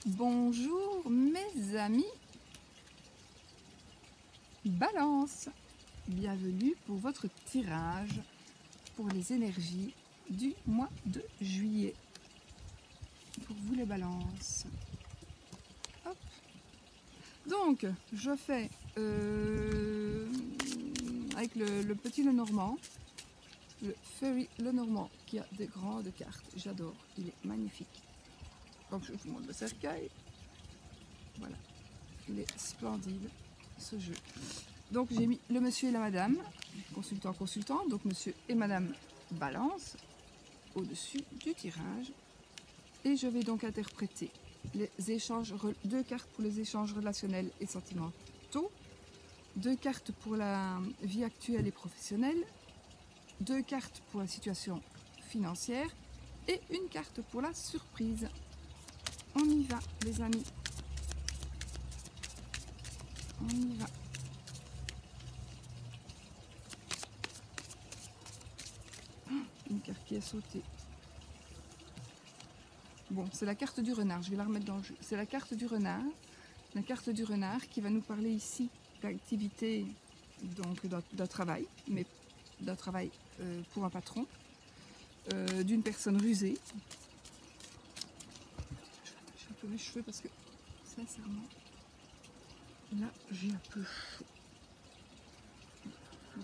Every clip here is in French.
Bonjour mes amis Balance, bienvenue pour votre tirage pour les énergies du mois de juillet. Pour vous les balances. Hop. Donc je fais avec le petit Lenormand, le Fairy Lenormand qui a des grandes cartes. J'adore, il est magnifique. Donc je vous montre le cercueil. Voilà, il est splendide ce jeu. Donc j'ai mis le monsieur et la madame, consultant, donc monsieur et madame Balance au-dessus du tirage. Et je vais donc interpréter les échanges, 2 cartes pour les échanges relationnels et sentimentaux, 2 cartes pour la vie actuelle et professionnelle, 2 cartes pour la situation financière et une carte pour la surprise. On y va les amis. On y va. Une carte qui a sauté. Bon, c'est la carte du renard, je vais la remettre dans le jeu. C'est la carte du renard. La carte du renard qui va nous parler ici d'activité, donc d'un travail, mais d'un travail pour un patron, d'une personne rusée. Je vais attacher un peu mes cheveux parce que, sincèrement, là j'ai un peu chaud.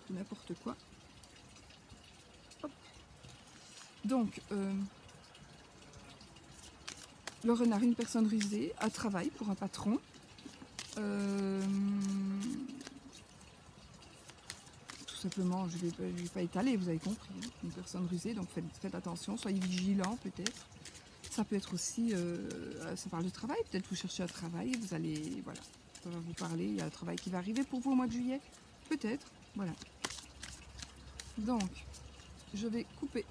N'importe quoi. Hop. Donc, le renard, une personne rusée, un travail pour un patron. Tout simplement, je vais pas étaler, vous avez compris. Hein, une personne rusée, donc faites attention, soyez vigilants peut-être. Ça peut être aussi, ça parle de travail, peut-être vous cherchez un travail, vous allez, voilà, ça va vous parler, il y a un travail qui va arriver pour vous au mois de juillet, peut-être, voilà. Donc, je vais couper.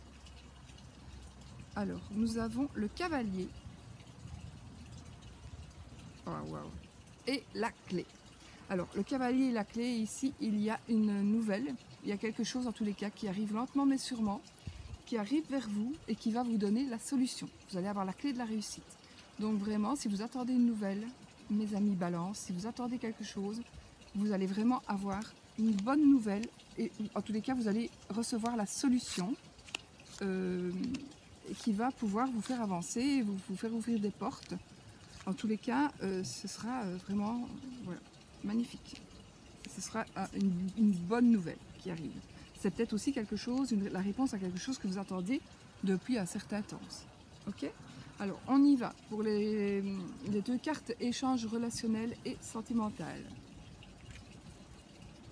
Alors, nous avons le cavalier. Oh, wow. Et la clé. Alors, le cavalier et la clé, ici, il y a une nouvelle. Il y a quelque chose, en tous les cas, qui arrive lentement mais sûrement, qui arrive vers vous et qui va vous donner la solution. Vous allez avoir la clé de la réussite. Donc, vraiment, si vous attendez une nouvelle, mes amis Balance, si vous attendez quelque chose, vous allez vraiment avoir une bonne nouvelle. Et en tous les cas, vous allez recevoir la solution qui va pouvoir vous faire avancer, vous faire ouvrir des portes. En tous les cas, ce sera vraiment voilà, magnifique. Ce sera une bonne nouvelle qui arrive. C'est peut-être aussi quelque chose, la réponse à quelque chose que vous attendez depuis un certain temps. Ok? Alors, on y va pour les 2 cartes échange relationnel et sentimental.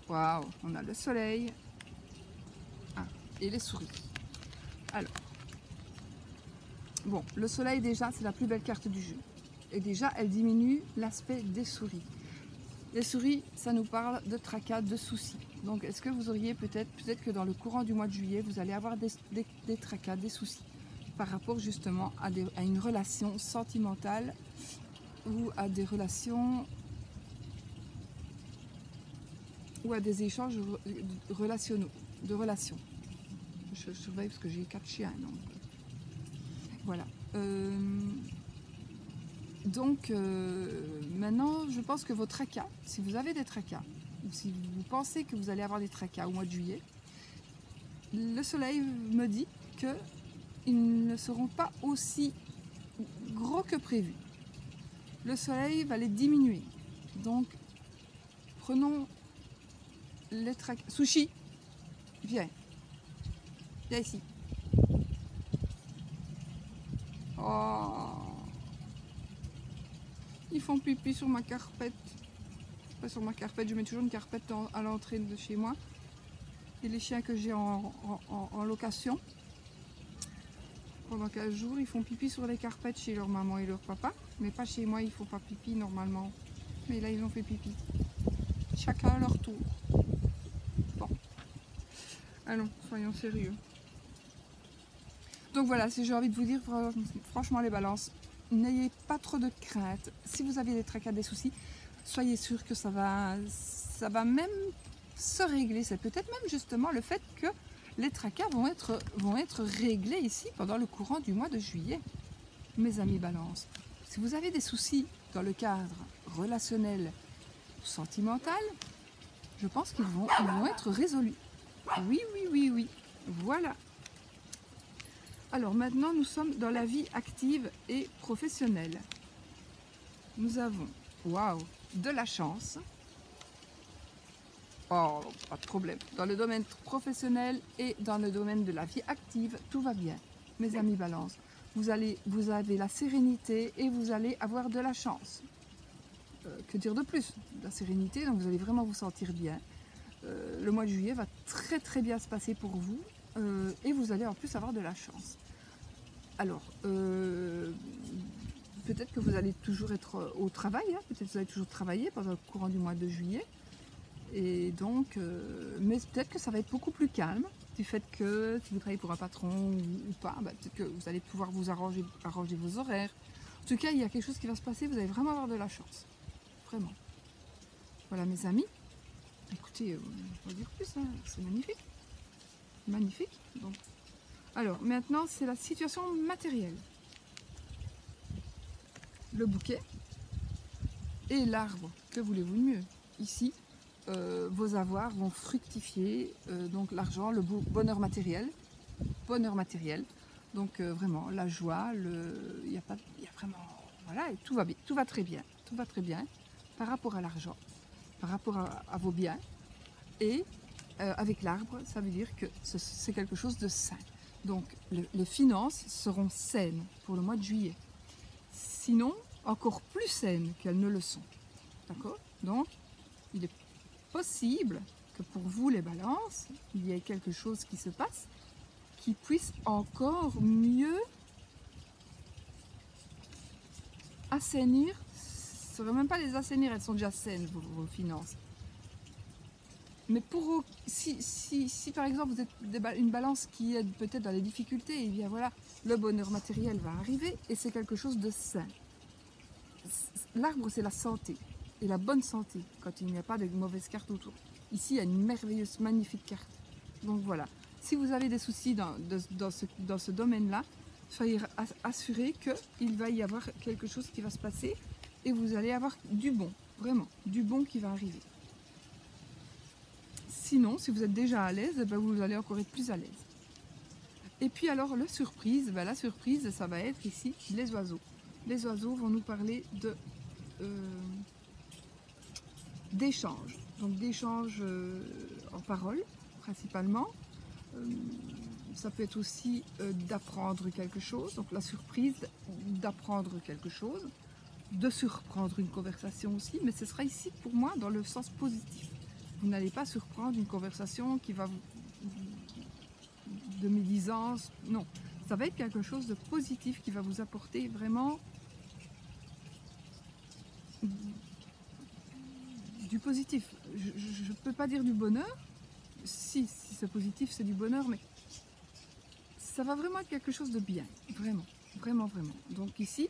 Waouh! On a le soleil et les souris. Alors, bon, le soleil déjà, c'est la plus belle carte du jeu. Et déjà, elle diminue l'aspect des souris. Les souris, ça nous parle de tracas, de soucis. Donc, est-ce que vous auriez peut-être que dans le courant du mois de juillet, vous allez avoir des tracas, des soucis par rapport justement à une relation sentimentale ou à des relations ou à des échanges relationnels, de relations. Je surveille parce que j'ai 4 chiens, donc voilà. Donc maintenant, je pense que vos tracas, si vous avez des tracas, ou si vous pensez que vous allez avoir des tracas au mois de juillet, le soleil me dit qu'ils ne seront pas aussi gros que prévu. Le soleil va les diminuer. Donc, prenons les tracas. Sushi, viens. Viens ici. Oh, ils font pipi sur ma carpette. Pas sur ma carpette, je mets toujours une carpette à l'entrée de chez moi. Et les chiens que j'ai en location, pendant 15 jours, ils font pipi sur les carpettes chez leur maman et leur papa. Mais pas chez moi, ils ne font pas pipi normalement. Mais là, ils ont fait pipi. Chacun à leur tour. Bon. Allons, soyons sérieux. Donc voilà, si j'ai envie de vous dire, franchement les balances, n'ayez pas trop de crainte. Si vous avez des tracas, des soucis, soyez sûr que ça va même se régler. C'est peut-être même justement le fait que les tracas vont être réglés ici pendant le courant du mois de juillet. Mes amis Balance, si vous avez des soucis dans le cadre relationnel ou sentimental, je pense qu'ils vont être résolus. Oui, oui, oui, oui. Voilà. Alors maintenant, nous sommes dans la vie active et professionnelle. Nous avons, waouh, de la chance. Oh, pas de problème. Dans le domaine professionnel et dans le domaine de la vie active, tout va bien. Mes amis Balance, vous avez la sérénité et vous allez avoir de la chance. Que dire de plus? La sérénité, donc vous allez vraiment vous sentir bien. Le mois de juillet va très très bien se passer pour vous et vous allez en plus avoir de la chance. Alors, peut-être que vous allez toujours être au travail, hein, peut-être que vous allez toujours travailler pendant le courant du mois de juillet. Et donc, mais peut-être que ça va être beaucoup plus calme du fait que si vous travaillez pour un patron ou pas, bah, peut-être que vous allez pouvoir vous arranger vos horaires. En tout cas, il y a quelque chose qui va se passer, vous allez vraiment avoir de la chance. Vraiment. Voilà mes amis. Écoutez, on va dire plus, hein, c'est magnifique. Magnifique. Donc. Alors, maintenant, c'est la situation matérielle. Le bouquet et l'arbre. Que voulez-vous de mieux? Ici, vos avoirs vont fructifier, donc l'argent, le bonheur matériel. Bonheur matériel. Donc, vraiment, la joie, il y a vraiment... Voilà, et tout va bien, tout va très bien. Tout va très bien par rapport à l'argent, par rapport à vos biens. Et avec l'arbre, ça veut dire que c'est quelque chose de sain. Donc les finances seront saines pour le mois de juillet. Sinon, encore plus saines qu'elles ne le sont. D'accord? Donc, il est possible que pour vous, les balances, il y ait quelque chose qui se passe qui puisse encore mieux assainir. Ce ne serait même pas les assainir, elles sont déjà saines, vos finances. Mais si par exemple vous êtes une balance qui est peut-être dans les difficultés, et bien voilà, le bonheur matériel va arriver et c'est quelque chose de sain. L'arbre, c'est la santé et la bonne santé quand il n'y a pas de mauvaises cartes autour. Ici, il y a une merveilleuse, magnifique carte. Donc voilà, si vous avez des soucis dans ce domaine-là, soyez assurés qu'il va y avoir quelque chose qui va se passer et vous allez avoir du bon, vraiment, du bon qui va arriver. Sinon, si vous êtes déjà à l'aise, ben vous allez encore être plus à l'aise. Et puis alors, la surprise, ça va être ici les oiseaux. Les oiseaux vont nous parler d'échanges. Donc d'échanges en parole, principalement. Ça peut être aussi d'apprendre quelque chose. Donc la surprise d'apprendre quelque chose. De surprendre une conversation aussi. Mais ce sera ici, pour moi, dans le sens positif. Vous n'allez pas surprendre une conversation qui va de médisance. Non, ça va être quelque chose de positif qui va vous apporter vraiment du positif. Je ne peux pas dire du bonheur. Si c'est positif, c'est du bonheur, mais ça va vraiment être quelque chose de bien. Vraiment, vraiment, vraiment. Donc ici,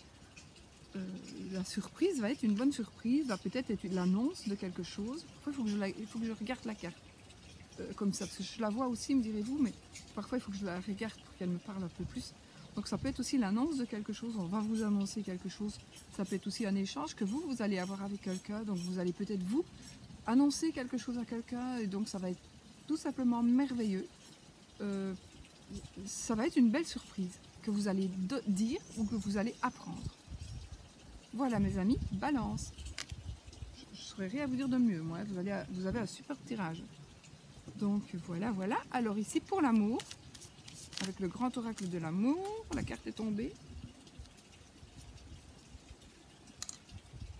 la surprise va être une bonne surprise, va peut-être être l'annonce de quelque chose. Parfois, il faut que je regarde la carte comme ça, parce que je la vois aussi, me direz-vous, mais parfois il faut que je la regarde pour qu'elle me parle un peu plus. Donc ça peut être aussi l'annonce de quelque chose, on va vous annoncer quelque chose. Ça peut être aussi un échange que vous allez avoir avec quelqu'un, donc vous allez peut-être vous annoncer quelque chose à quelqu'un, et donc ça va être tout simplement merveilleux. Ça va être une belle surprise que vous allez dire ou que vous allez apprendre. Voilà mes amis, balance. Je ne saurais rien à vous dire de mieux, moi. Vous avez un super tirage. Donc voilà, voilà. Alors ici pour l'amour, avec le grand oracle de l'amour, la carte est tombée.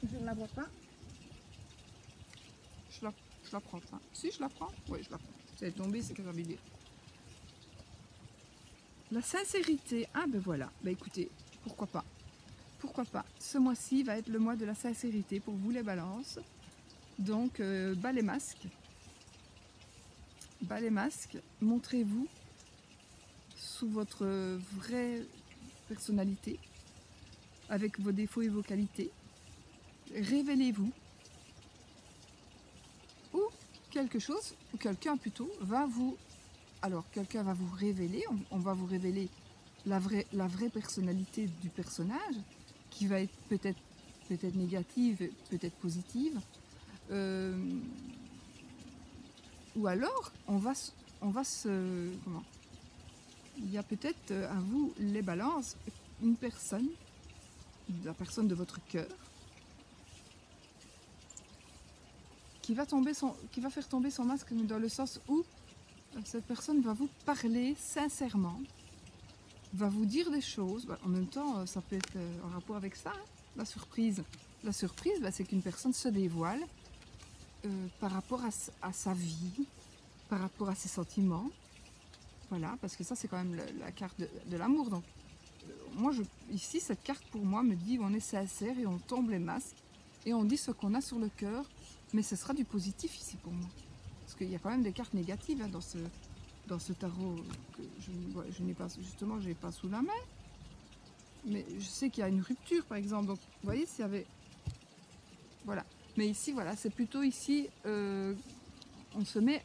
Je ne la vois pas. Je la prends pas. Si je la prends, oui je la prends. Si elle est tombée, c'est que j'ai envie de dire. La sincérité, ah ben voilà, ben écoutez, pourquoi pas. Pourquoi pas. Ce mois-ci va être le mois de la sincérité pour vous les balances. Donc, bas les masques. Bas les masques. Montrez-vous sous votre vraie personnalité, avec vos défauts et vos qualités. Révélez-vous. Ou quelque chose, ou quelqu'un plutôt, va vous... Alors, quelqu'un va vous révéler, on va vous révéler la vraie personnalité du personnage. qui va être peut-être négative, peut-être positive. Ou alors, comment, il y a peut-être à vous, les balances, une personne, la personne de votre cœur, qui va faire tomber son masque dans le sens où cette personne va vous parler sincèrement, va vous dire des choses. En même temps, ça peut être en rapport avec ça, hein, la surprise. La surprise, c'est qu'une personne se dévoile par rapport à sa vie, par rapport à ses sentiments. Voilà, parce que ça, c'est quand même la carte de l'amour. Donc, moi, ici, cette carte, pour moi, me dit on est sincère et on tombe les masques et on dit ce qu'on a sur le cœur, mais ce sera du positif ici pour moi. Parce qu'il y a quand même des cartes négatives hein, dans ce tarot que je n'ai pas, justement, je n'ai pas sous la main. Mais je sais qu'il y a une rupture, par exemple. Donc, vous voyez, s'il y avait... Voilà. Mais ici, voilà, c'est plutôt ici, on se met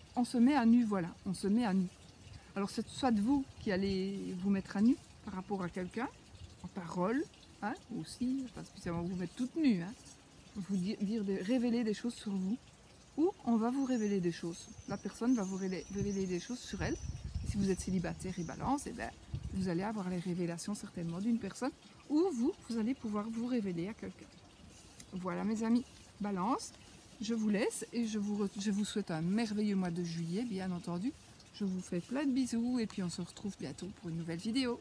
à nu, voilà. On se met à nu. Alors, c'est soit vous qui allez vous mettre à nu par rapport à quelqu'un, en parole, hein, aussi, pas spécialement vous mettre toute nue, hein, vous révéler des choses sur vous, ou on va vous révéler des choses. La personne va vous révéler des choses sur elle. Si vous êtes célibataire et balance, eh ben, vous allez avoir les révélations certainement d'une personne, ou vous allez pouvoir vous révéler à quelqu'un. Voilà mes amis, balance, je vous laisse et je vous souhaite un merveilleux mois de juillet, bien entendu. Je vous fais plein de bisous et puis on se retrouve bientôt pour une nouvelle vidéo.